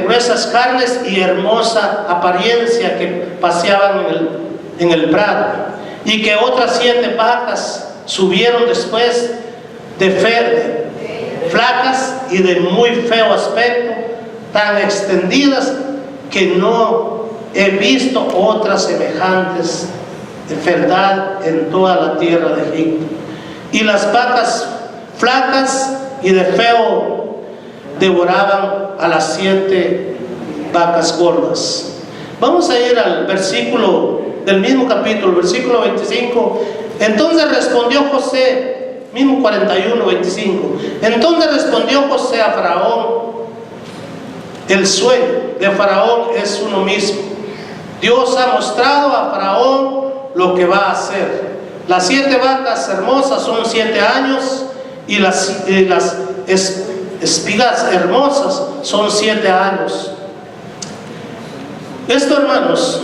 gruesas carnes y hermosa apariencia que paseaban en el prado, y que otras 7 vacas subieron después flacas y de muy feo aspecto, tan extendidas que no he visto otras semejantes de verdad en toda la tierra de Egipto. Y las vacas flacas y de feo devoraban a las 7 vacas gordas. Vamos a ir al versículo del mismo capítulo, versículo 25. Entonces respondió José, mismo 41, 25. Entonces respondió José a Faraón: el sueño de Faraón es uno mismo. Dios ha mostrado a Faraón lo que va a hacer. Las 7 vacas hermosas son 7 años, y las espigas hermosas son 7 años. Esto, hermanos,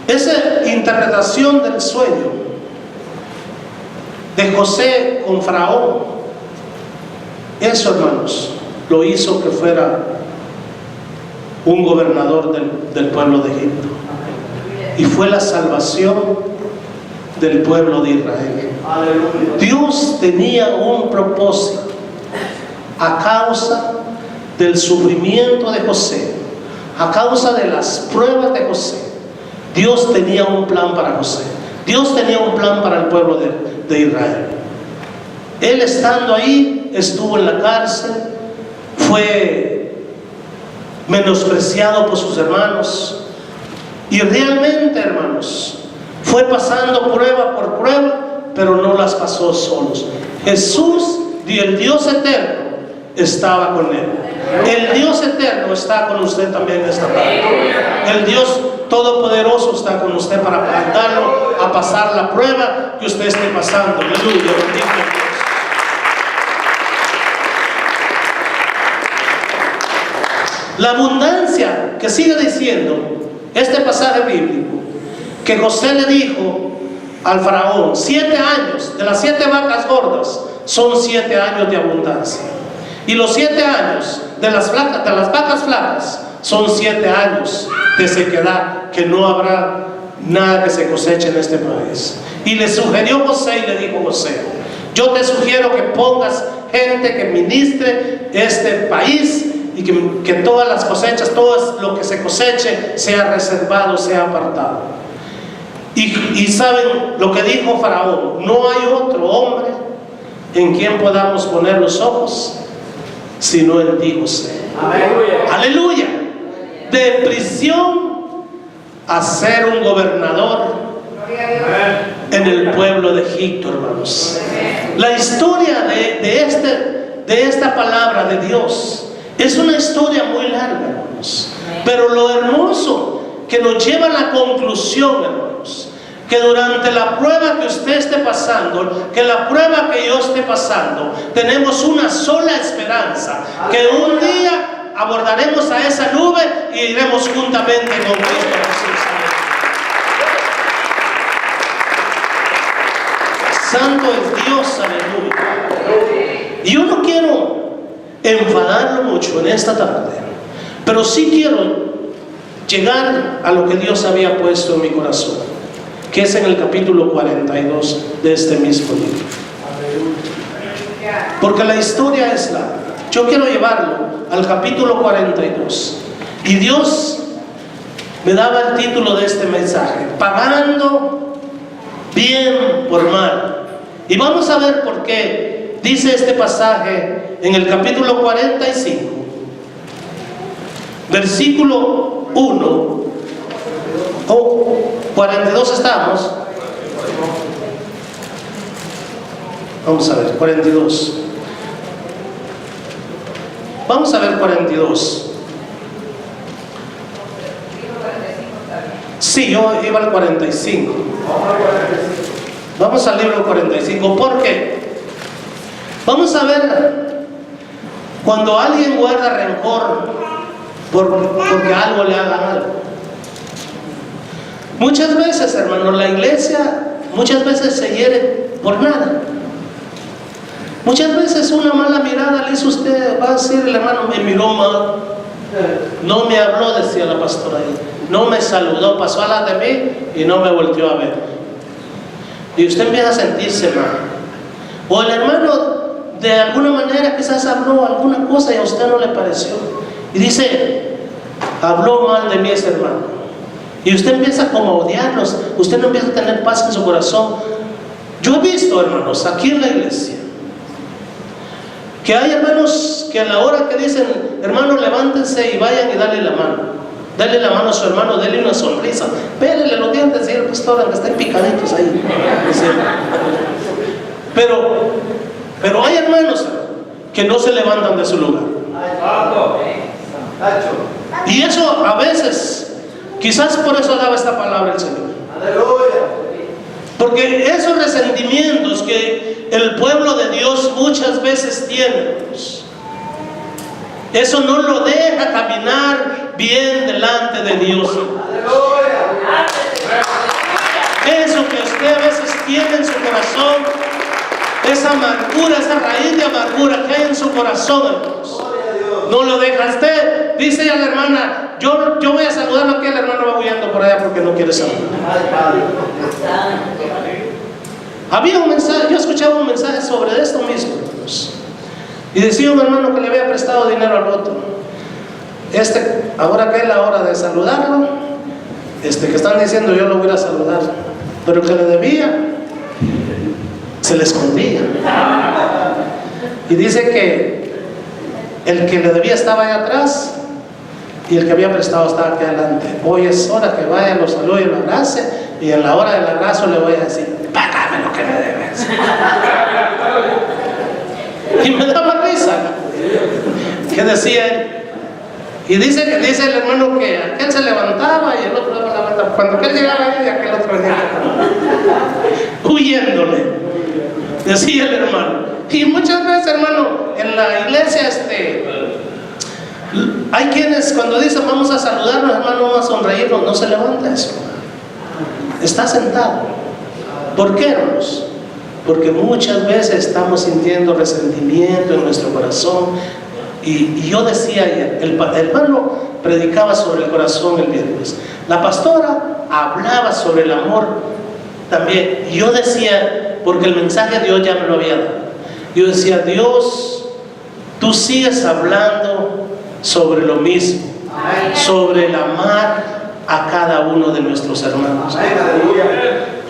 esa interpretación del sueño de José con Faraón, eso, hermanos, lo hizo que fuera un gobernador del pueblo de Egipto, y fue la salvación del pueblo de Israel. Dios tenía un propósito a causa del sufrimiento de José, a causa de las pruebas de José. Dios tenía un plan para José. Dios tenía un plan para el pueblo de Israel. Él, estando ahí, estuvo en la cárcel, fue menospreciado por sus hermanos, y realmente, hermanos, fue pasando prueba por prueba, pero no las pasó solos. Jesús, el Dios eterno, estaba con él. El Dios eterno está con usted también en esta tarde. El Dios todopoderoso está con usted para ayudarlo a pasar la prueba que usted esté pasando. Aleluya, bendito Dios. La abundancia que sigue diciendo este pasaje bíblico, que José le dijo al faraón: 7 años de las 7 vacas gordas son 7 años de abundancia, y los 7 años de las vacas flacas son 7 años de sequedad, que no habrá nada que se coseche en este país. Y le sugirió José, y le dijo José: yo te sugiero que pongas gente que ministre este país, y que todas las cosechas, todo lo que se coseche, sea reservado, sea apartado. Y saben lo que dijo Faraón: no hay otro hombre en quien podamos poner los ojos sino en ti, José. Aleluya. Aleluya. De prisión a ser un gobernador en el pueblo de Egipto, hermanos. La historia de esta palabra de Dios es una historia muy larga, hermanos, pero lo hermoso que nos lleva a la conclusión, hermanos, que durante la prueba que usted esté pasando, que la prueba que yo esté pasando, tenemos una sola esperanza: que un día abordaremos a esa nube y iremos juntamente con Cristo Jesús. Santo es Dios, aleluya. Y yo no quiero enfadarlo mucho en esta tarde, pero sí quiero llegar a lo que Dios había puesto en mi corazón, que es en el capítulo 42 de este mismo libro. Porque la historia es larga. Yo quiero llevarlo al capítulo 42. Y Dios me daba el título de este mensaje: pagando bien por mal. Y vamos a ver por qué dice este pasaje en el capítulo 45, versículo 1. 42 estamos. Vamos a ver, 42. Vamos a ver 42. Sí, yo iba al 45. Vamos al libro 45. ¿Por qué? Vamos a ver cuando alguien guarda rencor porque algo le hagan algo. Muchas veces, hermanos, la iglesia muchas veces se hiere por nada. Muchas veces una mala mirada le hizo usted, va a decir el hermano: me miró mal, no me habló, decía la pastora ahí, no me saludó, pasó a la de mí y no me volteó a ver. Y usted empieza a sentirse mal. O el hermano de alguna manera quizás habló alguna cosa y a usted no le pareció, y dice: habló mal de mí ese hermano. Y usted empieza como a odiarlos, usted no empieza a tener paz en su corazón. Yo he visto, hermanos, aquí en la iglesia, que hay hermanos que a la hora que dicen: hermano, levántense y vayan y dale la mano. Dale la mano a su hermano, dale una sonrisa, pélele los dientes, y el pastor, aunque estén picaditos ahí. Pero hay hermanos que no se levantan de su lugar. Y eso a veces, quizás por eso daba esta palabra el Señor. Porque esos resentimientos que el pueblo de Dios muchas veces tiene, eso no lo deja caminar bien delante de Dios. Eso que usted a veces tiene en su corazón, esa amargura, esa raíz de amargura que hay en su corazón, hermanos, no lo deja. Usted dice a la hermana: yo voy a saludarlo aquí, el hermano va huyendo por allá porque no quiere saludar. Había un mensaje, yo escuchaba un mensaje sobre esto mismo, hermanos, y decía un hermano que le había prestado dinero al otro. Ahora que es la hora de saludarlo, que están diciendo: yo lo voy a saludar. Pero el que le debía, se le escondía. Y dice que el que le debía estaba allá atrás y el que había prestado estaba aquí adelante. Hoy es hora que vaya, lo salude y lo abrace, y en la hora del abrazo le voy a decir: págame lo que me debes. Y me daba risa que decía él. Y dice el hermano que aquel se levantaba y el otro se levantaba. Cuando aquel llegaba ahí, aquel otro venía huyéndole, decía el hermano. Y muchas veces, hermano, en la iglesia hay quienes cuando dicen vamos a saludarnos, hermano, vamos a sonreírnos, no se levanta eso, está sentado. ¿Por qué, hermanos? Porque muchas veces estamos sintiendo resentimiento en nuestro corazón. Y yo decía ayer, el hermano predicaba sobre el corazón el viernes, la pastora hablaba sobre el amor también. Y yo decía, porque el mensaje Dios ya me lo había dado, yo decía: Dios, tú sigues hablando sobre lo mismo, sobre el amar a cada uno de nuestros hermanos.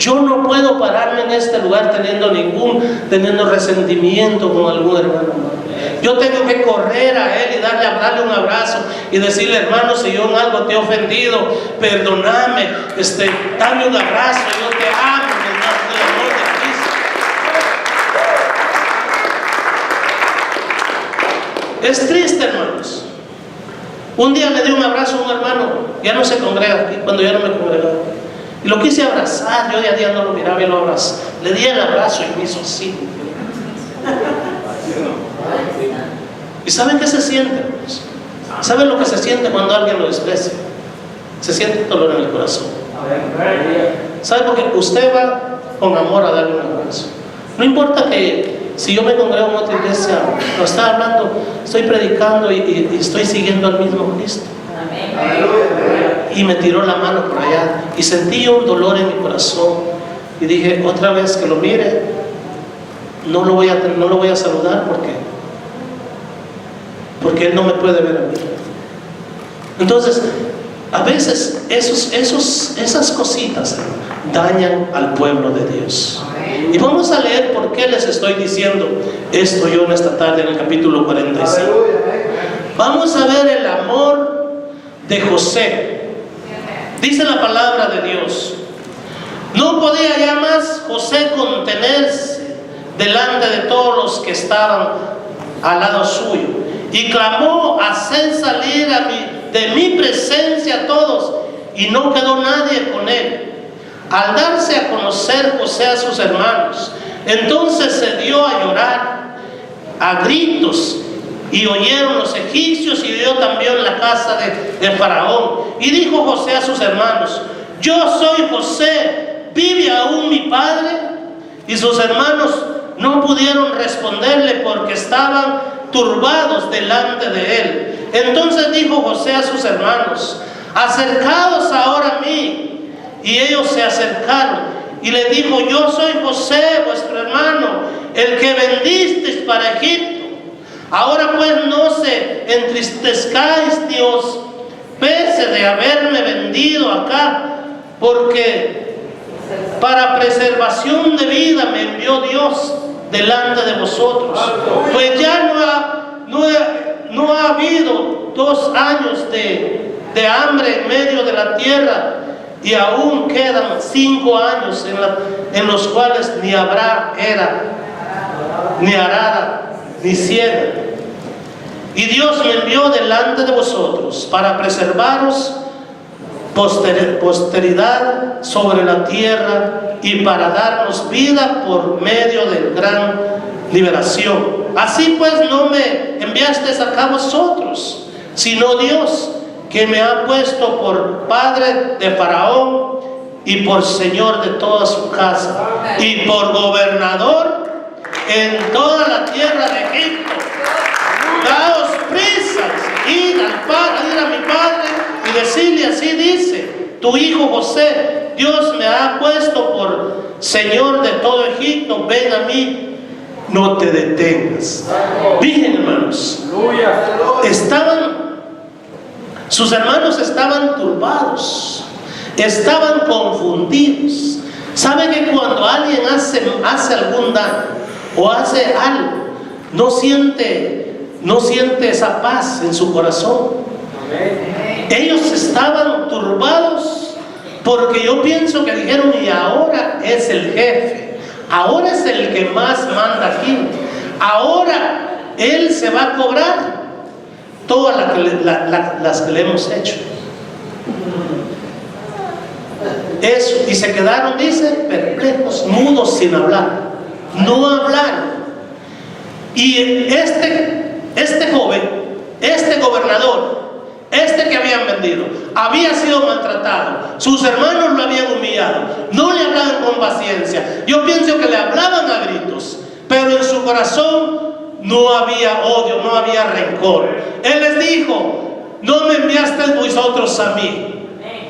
Yo no puedo pararme en este lugar teniendo resentimiento con algún hermano. Yo tengo que correr a él y darle un abrazo y decirle: hermano, si yo en algo te he ofendido, perdóname, dame un abrazo, yo te amo en el amor de Cristo. Es triste, hermanos. Un día le di un abrazo a un hermano, ya no se congrega aquí, cuando ya no me congregaba, y lo quise abrazar. Yo de a día no lo miraba y lo abrazé. Le di el abrazo y me hizo así. ¿Y saben qué se siente, hermanos? ¿Saben lo que se siente cuando alguien lo desprecia? Se siente dolor en el corazón. ¿Saben? Porque usted va con amor a darle un abrazo. No importa que si yo me congrego en otra iglesia, lo está hablando, estoy predicando y estoy siguiendo al mismo Cristo. Y me tiró la mano por allá y sentí un dolor en mi corazón y dije: otra vez que lo mire, no lo voy a saludar porque él no me puede ver a mí. Entonces, a veces esas cositas dañan al pueblo de Dios. Y vamos a leer por qué les estoy diciendo esto yo en esta tarde, en el capítulo 45. Vamos a ver el amor de José. Dice la palabra de Dios: no podía ya más José contenerse delante de todos los que estaban al lado suyo, y clamó: haced salir de mi presencia a todos. Y no quedó nadie con él. Al darse a conocer José a sus hermanos, entonces se dio a llorar a gritos, y oyeron los egipcios y oyó también la casa de Faraón. Y dijo José a sus hermanos: yo soy José, ¿vive aún mi padre? Y sus hermanos no pudieron responderle porque estaban turbados delante de él. Entonces dijo José a sus hermanos: acercaos ahora a mí. Y ellos se acercaron y le dijo: yo soy José, vuestro hermano, el que vendisteis para Egipto. Ahora pues no se entristezcáis ni os pese de haberme vendido acá, porque para preservación de vida me envió Dios delante de vosotros. Pues ya no ha habido 2 años de hambre en medio de la tierra, y aún quedan 5 años en los cuales ni habrá era, ni arada, ni siega. Y Dios me envió delante de vosotros para preservaros posteridad sobre la tierra y para darnos vida por medio de gran liberación. Así pues no me enviasteis acá vosotros, sino Dios, que me ha puesto por padre de Faraón y por señor de toda su casa y por gobernador en toda la tierra de Egipto. Daos prisa, id a mi padre y decirle: así dice tu hijo José, Dios me ha puesto por señor de todo Egipto, ven a mí, no te detengas. Miren, hermanos, sus hermanos estaban turbados, estaban confundidos, ¿Sabe que cuando alguien hace algún daño o hace algo, no siente esa paz en su corazón? Ellos estaban turbados porque yo pienso que dijeron: y ahora es el jefe, ahora es el que más manda aquí, ahora él se va a cobrar todas las que le hemos hecho. Eso, y se quedaron, dice, perplejos, mudos, sin hablar, no hablaron. Y este joven, este gobernador, este que habían vendido, había sido maltratado, sus hermanos lo habían humillado, no le hablaban con paciencia. Yo pienso que le hablaban a gritos, pero en su corazón no había odio, no había rencor. Él les dijo: no me enviasteis vosotros a mí.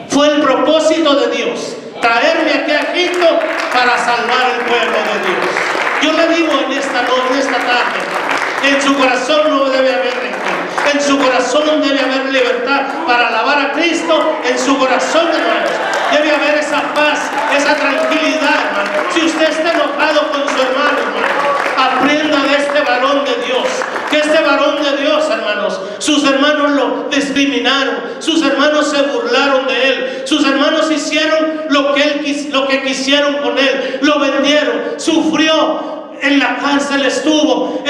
Fue el propósito de Dios traerme aquí a Egipto para salvar el pueblo de Dios. Yo le digo en esta tarde, en su corazón no debe haber rencor, en su corazón debe haber libertad para alabar a Cristo. En su corazón, hermanos, debe haber esa paz, esa tranquilidad, hermano. Si usted está enojado con su hermano, hermano, aprenda de este varón de Dios, que este varón de Dios, hermanos, sus hermanos lo discriminaron, sus hermanos se burlaron de él, sus hermanos hicieron lo que quisieron con él, lo vendieron, sufrió. En la cárcel estuvo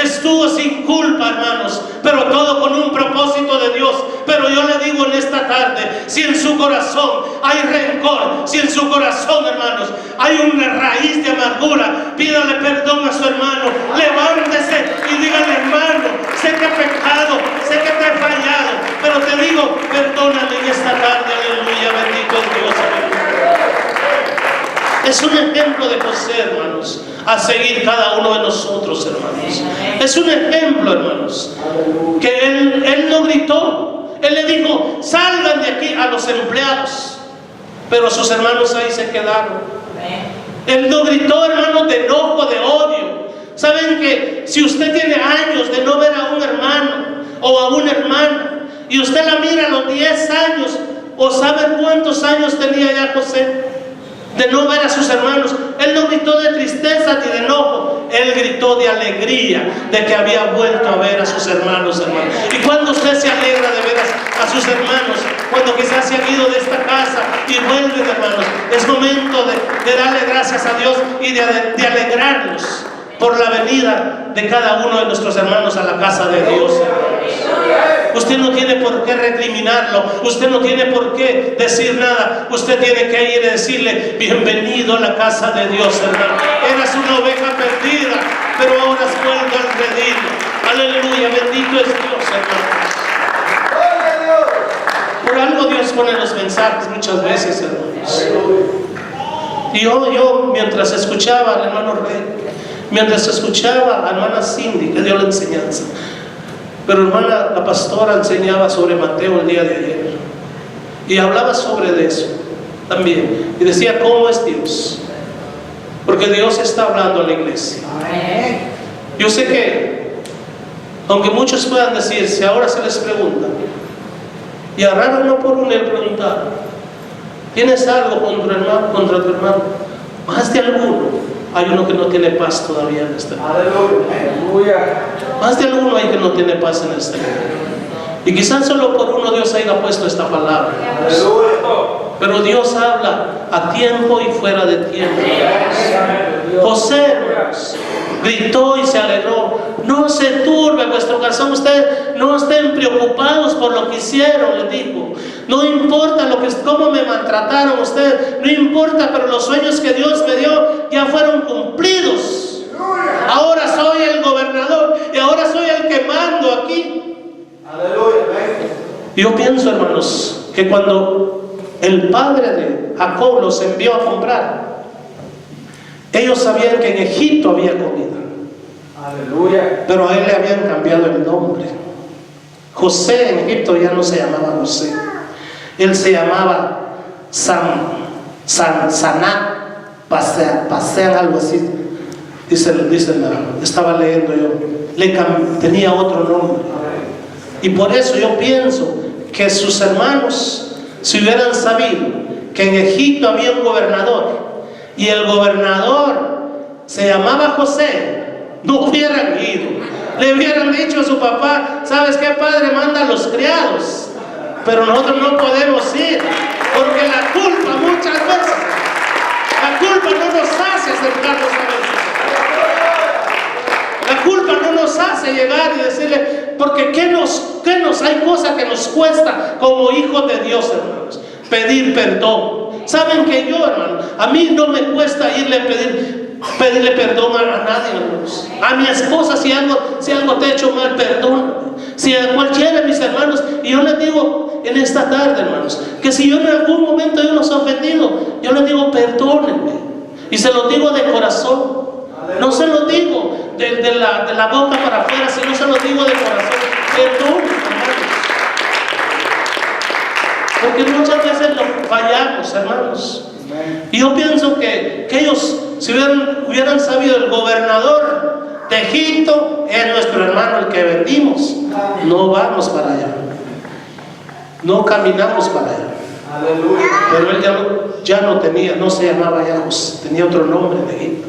sin culpa, hermanos, pero todo con un propósito de Dios. Pero yo le digo en esta tarde, si en su corazón hay rencor, si en su corazón, hermanos, hay una raíz de amargura, pídale perdón a su hermano, levántese y dígale: hermano, sé que he pecado, sé que te he fallado, pero te digo, perdóname en esta tarde, aleluya, bendito es Dios, aleluya. Es un ejemplo de José, hermanos, a seguir cada uno de nosotros, hermanos. Es un ejemplo, hermanos, que él no gritó. Él le dijo: salgan de aquí, a los empleados. Pero sus hermanos ahí se quedaron. Él no gritó, hermanos, de enojo, de odio. Saben que si usted tiene años de no ver a un hermano o a una hermana, y usted la mira a los 10 años, o sabe cuántos años tenía ya José de no ver a sus hermanos, él no gritó de tristeza ni de enojo, él gritó de alegría de que había vuelto a ver a sus hermanos, hermanos. Y cuando usted se alegra de ver a sus hermanos, cuando quizás se han ido de esta casa y vuelven, hermanos, es momento de darle gracias a Dios y de alegrarnos por la venida de cada uno de nuestros hermanos a la casa de Dios, hermanos. Usted no tiene por qué recriminarlo, usted no tiene por qué decir nada. Usted tiene que ir y decirle: bienvenido a la casa de Dios, hermano. Eras una oveja perdida, pero ahora has vuelto al redil. Aleluya, bendito es Dios, hermano. Por algo Dios pone los mensajes muchas veces, hermanos. Y yo mientras escuchaba al hermano Rey, mientras escuchaba a la hermana Cindy, que dio la enseñanza, pero hermana, la pastora enseñaba sobre Mateo el día de ayer y hablaba sobre eso también, y decía cómo es Dios, porque Dios está hablando a la iglesia. Yo sé que aunque muchos puedan decir, si ahora se les pregunta, y agarraron uno por uno y le preguntaron: ¿tienes algo contra tu hermano? Más de alguno hay uno que no tiene paz todavía en este mundo. Aleluya. Más de alguno hay que no tiene paz en este mundo. Y quizás solo por uno Dios haya puesto esta palabra. Pero Dios habla a tiempo y fuera de tiempo. José, hermanos, gritó y se alegró. No se turbe vuestro corazón, ustedes no estén preocupados por lo que hicieron, le dijo. No importa cómo me maltrataron ustedes, no importa, pero los sueños que Dios me dio ya fueron cumplidos. Ahora soy el gobernador y ahora soy el que mando aquí. Yo pienso, hermanos, que cuando el padre de Jacob los envió a comprar, ellos sabían que en Egipto había comida. Aleluya. Pero a él le habían cambiado el nombre. José en Egipto ya no se llamaba José, él se llamaba Sanat Pasean, algo así. Estaba leyendo yo, tenía otro nombre. Y por eso yo pienso que sus hermanos, si hubieran sabido que en Egipto había un gobernador y el gobernador se llamaba José, no hubieran ido. Le hubieran dicho a su papá: ¿sabes qué, padre? Manda a los criados, pero nosotros no podemos ir, porque la culpa muchas veces, la culpa no nos hace acercarnos a Dios. La culpa no nos hace llegar y decirle, porque ¿qué nos hay cosas que nos cuesta como hijos de Dios, hermanos? Pedir perdón. ¿Saben que yo, hermano, a mí no me cuesta irle a pedirle perdón a nadie, hermanos? A mi esposa, si algo te he hecho mal, perdón. Si a cualquiera de mis hermanos, y yo les digo en esta tarde, hermanos, que si yo en algún momento yo los he ofendido, yo les digo perdónenme, y se lo digo de corazón. No se lo digo de la boca para afuera, sino se lo digo de corazón. Perdónenme, hermanos, porque muchas veces lo fallamos, hermanos. Y yo pienso que ellos, si hubieran sabido, el gobernador de Egipto es nuestro hermano, el que vendimos, no vamos para allá, no caminamos para allá. Pero él ya no se llamaba ya José, tenía otro nombre en Egipto.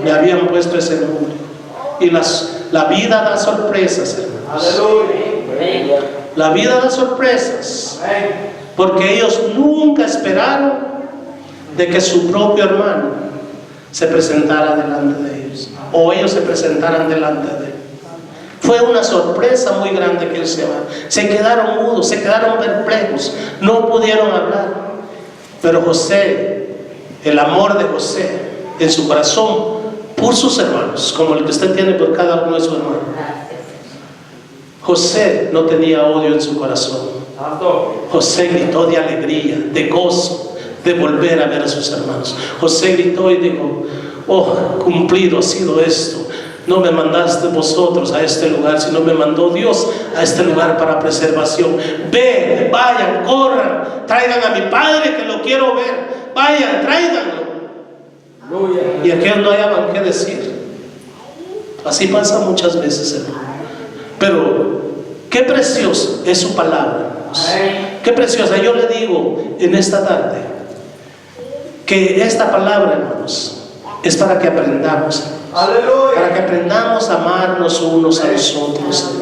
Me habían puesto ese nombre. Y la vida da sorpresas, hermanos. La vida da sorpresas, porque ellos nunca esperaron de que su propio hermano se presentara delante de ellos, o ellos se presentaran delante de él. Fue una sorpresa muy grande que él se quedaron mudos, se quedaron perplejos, no pudieron hablar. Pero José, el amor de José en su corazón por sus hermanos, como el que usted tiene por cada uno de sus hermanos. José no tenía odio en su corazón. José gritó de alegría, de gozo, de volver a ver a sus hermanos. José gritó y dijo: oh, cumplido ha sido esto. No me mandaste vosotros a este lugar, sino me mandó Dios a este lugar para preservación. Vayan, corran, traigan a mi padre que lo quiero ver. Vayan, tráiganlo. Y aquellos no hallaban qué decir. Así pasa muchas veces, hermano. Pero qué preciosa es su palabra, hermanos. Qué preciosa. Yo le digo en esta tarde que esta palabra, hermanos, es para que aprendamos. Para que aprendamos a amarnos unos a los otros.